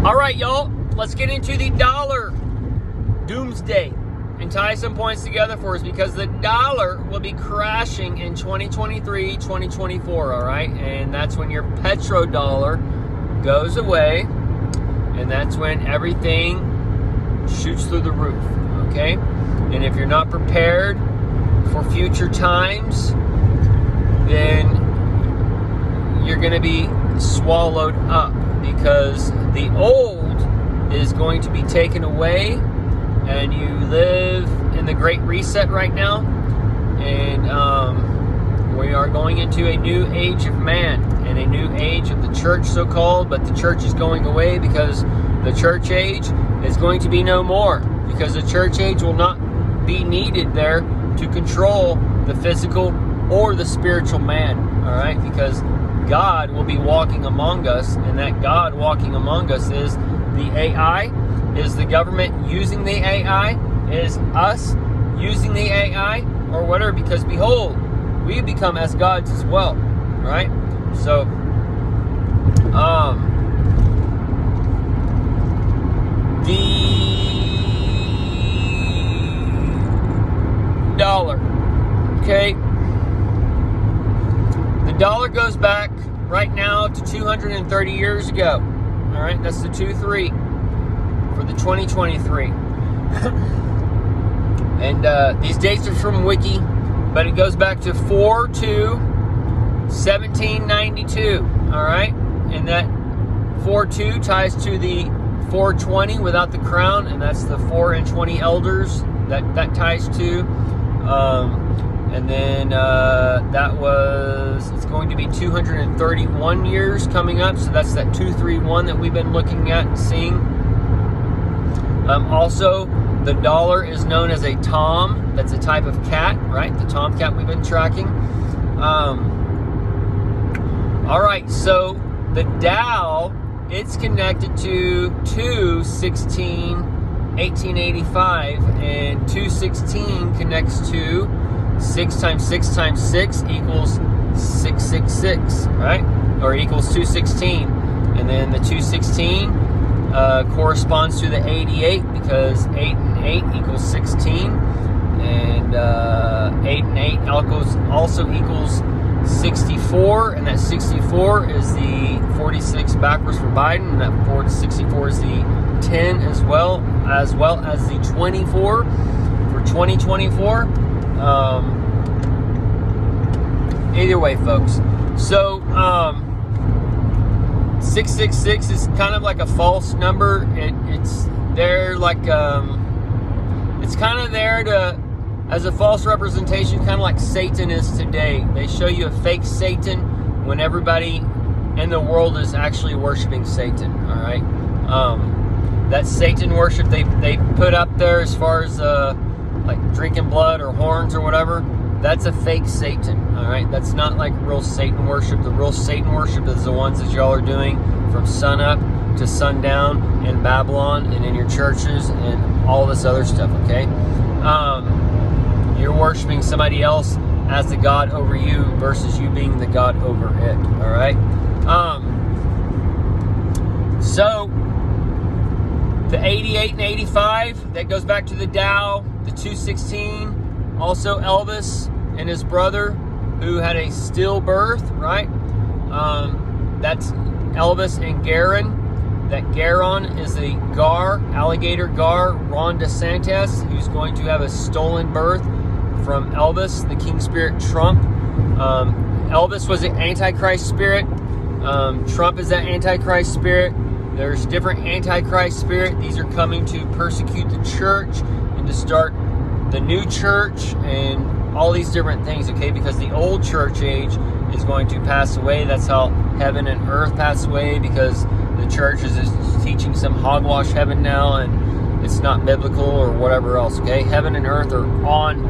All right, y'all, let's get into the dollar doomsday and tie some points together for us, because the dollar will be crashing in 2023, 2024, all right? And that's when your petrodollar goes away, and that's when everything shoots through the roof, okay? And if you're not prepared for future times, then you're going to be swallowed up, because the old is going to be taken away, and you live in the Great Reset right now, and we are going into a new age of man and a new age of the church, so-called, but the church is going away, because the church age is going to be no more, because the church age will not be needed there to control the physical or the spiritual man, all right? Because God will be walking among us, and that God walking among us is the AI, is the government using the AI, is us using the AI, or whatever, because behold, we become as gods as well, right? So, the dollar, okay? The dollar goes back right now to 230 years ago. All right, that's the 2-3 for the 2023. And these dates are from Wiki, but it goes back to 4/2/1792. All right, and that 4/2 ties to the 420 without the crown, and that's the 4 and 20 elders that ties to. And then it's going to be 231 years coming up. So that's that 231 that we've been looking at and seeing. Also, the dollar is known as a tom. That's a type of cat, right? The tomcat we've been tracking. All right, so the Dow, it's connected to 2/16/1885, and 216 connects to 6 times 6 times 6 equals 666, right? Or equals 216. And then the 216 corresponds to the 88, because 8 and 8 equals 16. And 8 and 8 also equals 64. And that 64 is the 46 backwards for Biden. And that 64 is the 10 as well as the 24 for 2024. Either way, folks. So, 666 is kind of like a false number. It's there like, it's kind of there as a false representation, kind of like Satan is today. They show you a fake Satan when everybody in the world is actually worshiping Satan, all right? That Satan worship they put up there, as far as like drinking blood or horns or whatever, that's a fake Satan, all right? That's not like real Satan worship. The real Satan worship is the ones that y'all are doing from sun up to sundown in Babylon and in your churches and all this other stuff, okay? You're worshiping somebody else as the God over you versus you being the God over it, all right? So, the 88 and 85, that goes back to the Dow. The 216, also Elvis and his brother, who had a stillbirth, right? That's Elvis and Garon. That Garon is a Gar, alligator Gar, Ron DeSantis, who's going to have a stolen birth from Elvis, the King Spirit Trump. Elvis was an Antichrist spirit. Trump is that Antichrist spirit. There's different Antichrist spirit. These are coming to persecute the church and to start the new church and all these different things, okay? Because the old church age is going to pass away. That's how heaven and earth pass away, because the church is just teaching some hogwash heaven now, and it's not biblical or whatever else, okay? Heaven and earth are on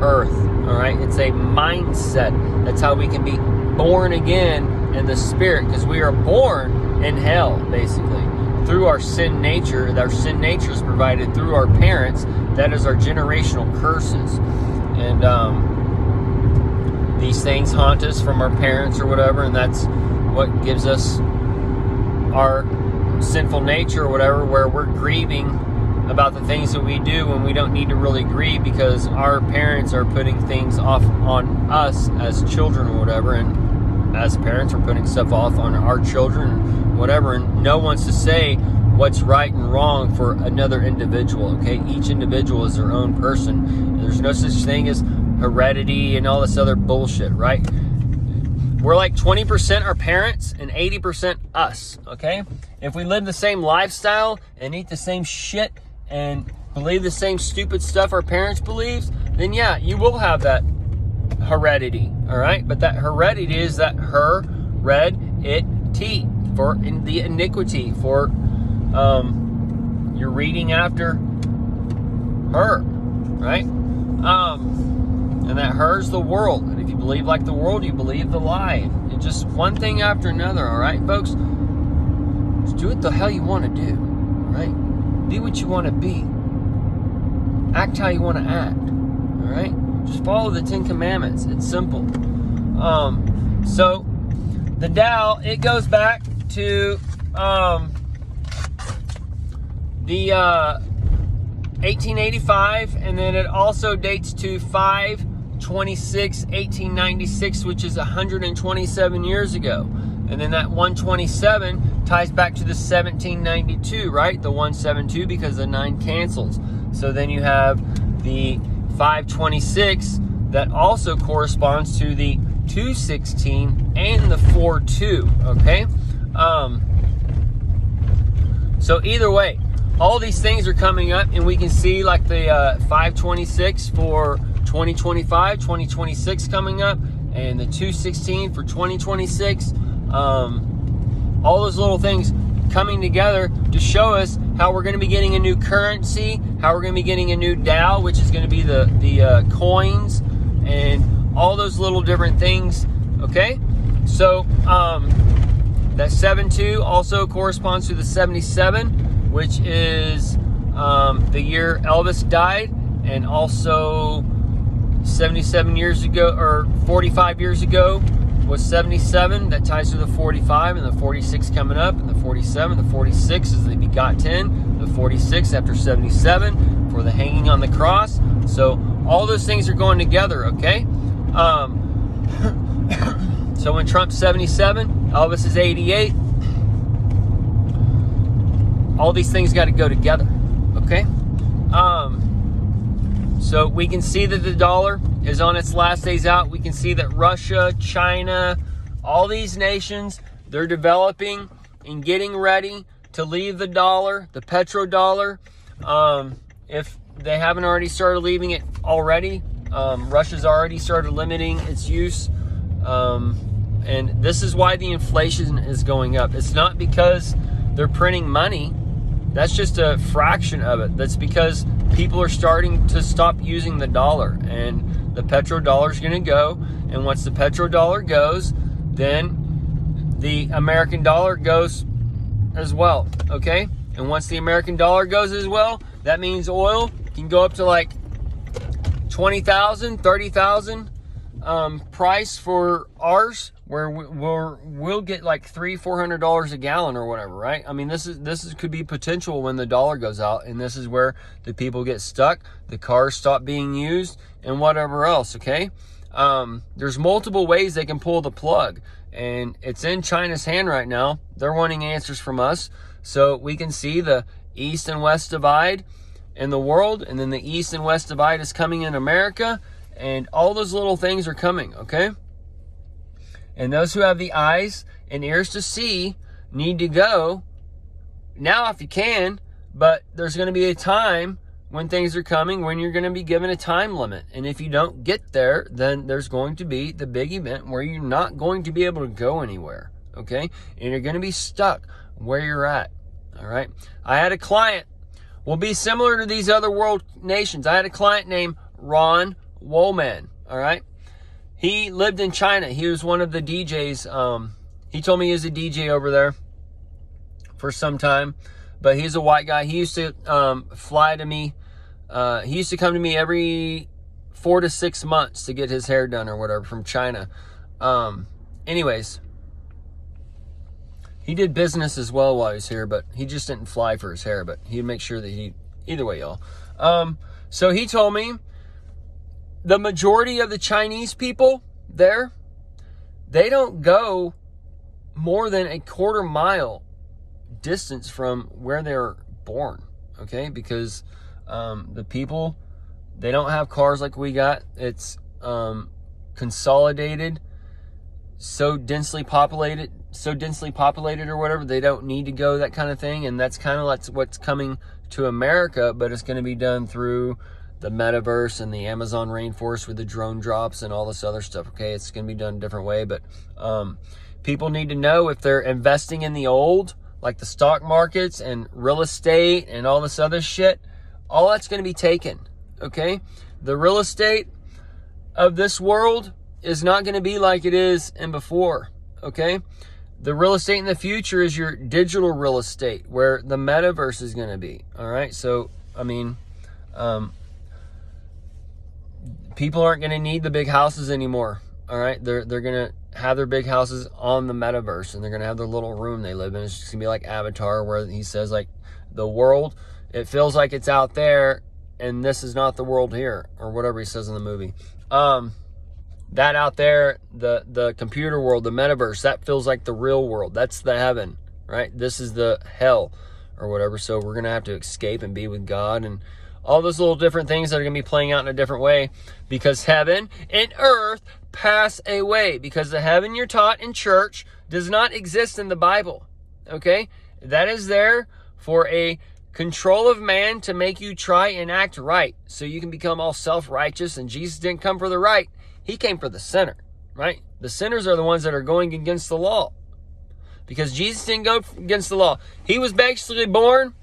earth, all right? It's a mindset. That's how we can be born again in the spirit, because we are born in hell, basically, through our sin nature. Our sin nature is provided through our parents. That is our generational curses. And these things haunt us from our parents or whatever, and that's what gives us our sinful nature or whatever, where we're grieving about the things that we do when we don't need to really grieve, because our parents are putting things off on us as children or whatever, and as parents we're putting stuff off on our children, whatever, and no one wants to say what's right and wrong for another individual, okay? Each individual is their own person. There's no such thing as heredity and all this other bullshit, right? We're like 20% our parents and 80% us, okay? If we live the same lifestyle and eat the same shit and believe the same stupid stuff our parents believe, then yeah, you will have that heredity, all right? But that heredity is that her-red-it-t, for the iniquity, for you're reading after her, right? And that her's the world. And if you believe like the world, you believe the lie. And just one thing after another, all right, folks? Just do what the hell you want to do, all right? Be what you want to be. Act how you want to act, all right? Just follow the 10 Commandments. It's simple. So the Tao, it goes back to the 1885, and then it also dates to 5/26/1896, which is 127 years ago. And then that 127 ties back to the 1792, right? The 172, because the 9 cancels. So then you have the 5/26 that also corresponds to the 2/16 and the 4/2, okay? So either way, all these things are coming up, and we can see like the 5/26 for 2025, 2026 coming up, and the 2/16 for 2026. All those little things coming together to show us how we're going to be getting a new currency, how we're going to be getting a new Tao, which is going to be the coins, and all those little different things. Okay, so that 7/2 also corresponds to the 77, which is the year Elvis died, and also 77 years ago, or 45 years ago, was 77. That ties to the 45, and the 46 coming up, and the 47, the 46 is the begot 10, the 46 after 77 for the hanging on the cross. So all those things are going together, okay? So when Trump's 77, Elvis is 88. All these things got to go together, okay? So we can see that the dollar is on its last days out. We can see that Russia, China, all these nations, they're developing and getting ready to leave the dollar, the petrodollar. If they haven't already started leaving it already, Russia's already started limiting its use. And this is why the inflation is going up. It's not because they're printing money. That's just a fraction of it. That's because people are starting to stop using the dollar, and the petrodollar is going to go. And once the petrodollar goes, then the American dollar goes as well, okay? And once the American dollar goes as well, that means oil can go up to like 20,000, 30,000 price for ours, where we'll get like $300-400 a gallon or whatever, right? I mean, this could be potential when the dollar goes out, and this is where the people get stuck, the cars stop being used, and whatever else, okay? There's multiple ways they can pull the plug, and it's in China's hand right now. They're wanting answers from us, so we can see the East and West divide in the world, and then the East and West divide is coming in America, and all those little things are coming, okay? And those who have the eyes and ears to see need to go now if you can, but there's going to be a time when things are coming when you're going to be given a time limit. And if you don't get there, then there's going to be the big event where you're not going to be able to go anywhere, okay? And you're going to be stuck where you're at, all right? I had a client, will be similar to these other world nations. I had a client named Ron Woolman, all right? He lived in China. He was one of the DJs. He told me he was a DJ over there for some time, but he's a white guy. He used to fly to me. He used to come to me every 4 to 6 months to get his hair done or whatever from China. Anyways, He did business as well while he was here, but he just didn't fly for his hair, but he'd make sure that either way, y'all. So he told me the majority of the Chinese people there, they don't go more than a quarter mile distance from where they're born, okay? Because the people, they don't have cars like we got. It's consolidated, so densely populated or whatever, they don't need to go that kind of thing. And that's kind of like what's coming to America, but it's going to be done through the metaverse and the Amazon rainforest with the drone drops and all this other stuff, okay? It's going to be done a different way, but people need to know if they're investing in the old, like the stock markets and real estate and all this other shit, all that's going to be taken, okay? The real estate of this world is not going to be like it is in before, okay? The real estate in the future is your digital real estate, where the metaverse is going to be, all right? So, I mean, people aren't going to need the big houses anymore, all right? They're going to have their big houses on the metaverse, and they're going to have their little room they live in. It's just going to be like Avatar, where he says, like, the world, it feels like it's out there, and this is not the world here, or whatever he says in the movie. That out there, the computer world, the metaverse, that feels like the real world. That's the heaven, right? This is the hell or whatever. So we're going to have to escape and be with God and all those little different things that are going to be playing out in a different way, because heaven and earth pass away, because the heaven you're taught in church does not exist in the Bible, okay? That is there for a control of man to make you try and act right so you can become all self-righteous, and Jesus didn't come for the right. He came for the sinner, right? The sinners are the ones that are going against the law, because Jesus didn't go against the law. He was basically born.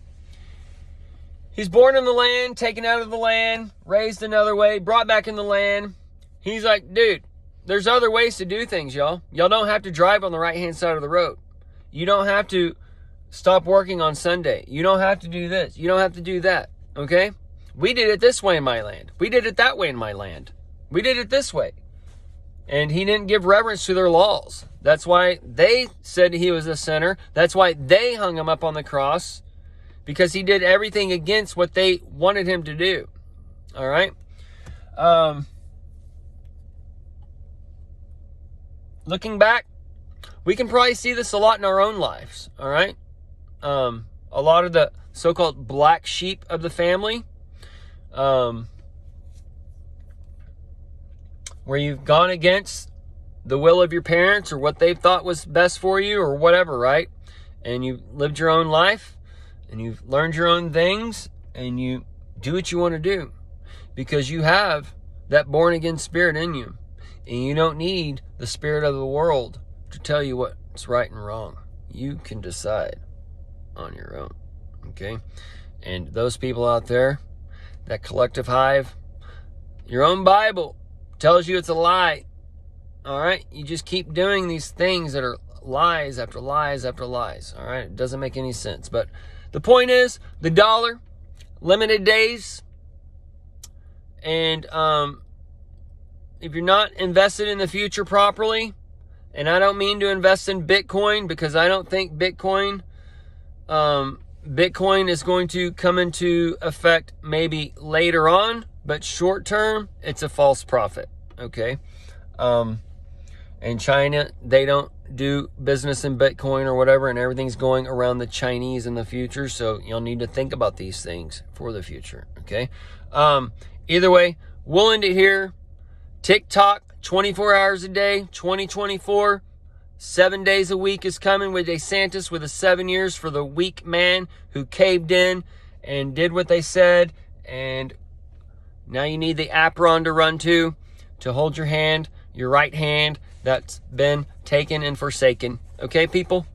He's born in the land, taken out of the land, raised another way, brought back in the land. He's like, dude, there's other ways to do things, y'all. Y'all don't have to drive on the right-hand side of the road. You don't have to stop working on Sunday. You don't have to do this. You don't have to do that, okay? We did it this way in my land. We did it that way in my land. We did it this way. And he didn't give reverence to their laws. That's why they said he was a sinner. That's why they hung him up on the cross, because he did everything against what they wanted him to do. All right? Looking back, we can probably see this a lot in our own lives. All right? A lot of the so-called black sheep of the family, where you've gone against the will of your parents or what they thought was best for you or whatever, right? And you lived your own life, and you've learned your own things, and you do what you want to do because you have that born-again spirit in you. And you don't need the spirit of the world to tell you what's right and wrong. You can decide on your own, okay? And those people out there, that collective hive, your own Bible tells you it's a lie, all right? You just keep doing these things that are lies after lies after lies, all right? It doesn't make any sense. But the point is, the dollar, limited days, and if you're not invested in the future properly, and I don't mean to invest in Bitcoin, because I don't think Bitcoin is going to come into effect maybe later on, but short term, it's a false prophet, okay? And China, they don't do business in Bitcoin or whatever, and everything's going around the Chinese in the future, so you'll need to think about these things for the future, okay? Either way, we'll end it here. TikTok, 24 hours a day, 2024, 7 days a week is coming with DeSantis with a 7 years for the weak man who caved in and did what they said. And now you need the apron to run to hold your hand, your right hand that's been taken and forsaken. Okay, people?